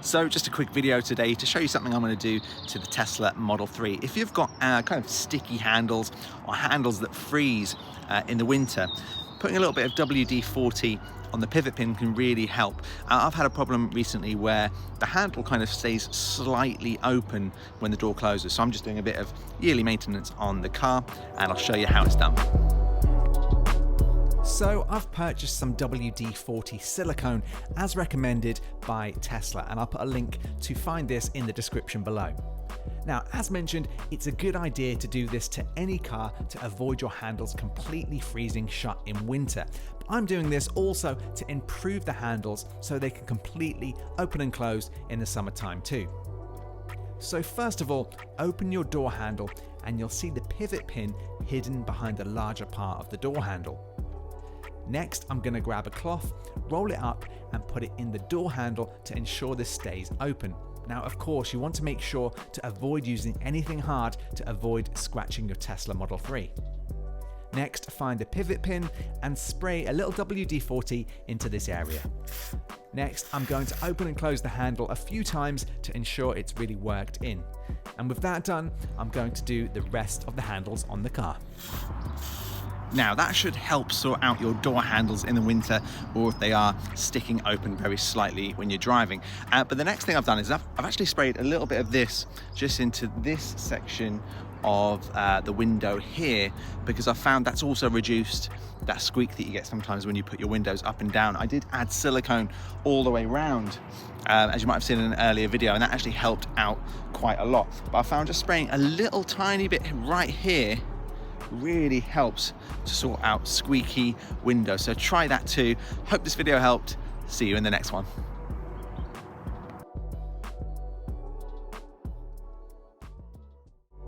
So just a quick video today to show you something I'm going to do to the Tesla Model 3. If you've got kind of sticky handles or handles that freeze in the winter, putting a little bit of WD-40 on the pivot pin can really help. I've had a problem recently where the handle kind of stays slightly open when the door closes. So I'm just doing a bit of yearly maintenance on the car and I'll show you how it's done. So I've purchased some WD-40 silicone as recommended by Tesla, and I'll put a link to find this in the description below. Now, as mentioned, it's a good idea to do this to any car to avoid your handles completely freezing shut in winter. But I'm doing this also to improve the handles so they can completely open and close in the summertime too. So first of all, open your door handle and you'll see the pivot pin hidden behind the larger part of the door handle. Next, I'm going to grab a cloth, roll it up and put it in the door handle to ensure this stays open. Now, of course, you want to make sure to avoid using anything hard to avoid scratching your Tesla Model 3. Next, find the pivot pin and spray a little WD-40 into this area. Next, I'm going to open and close the handle a few times to ensure it's really worked in. And with that done, I'm going to do the rest of the handles on the car. Now that should help sort out your door handles in the winter, or if they are sticking open very slightly when you're driving. But the next thing I've done is I've actually sprayed a little bit of this just into this section of the window here, because I found that's also reduced that squeak that you get sometimes when you put your windows up and down. I did add silicone all the way around, as you might have seen in an earlier video, and that actually helped out quite a lot. But I found just spraying a little tiny bit right here really helps to sort out squeaky windows. So try that too. Hope this video helped. See you in the next one.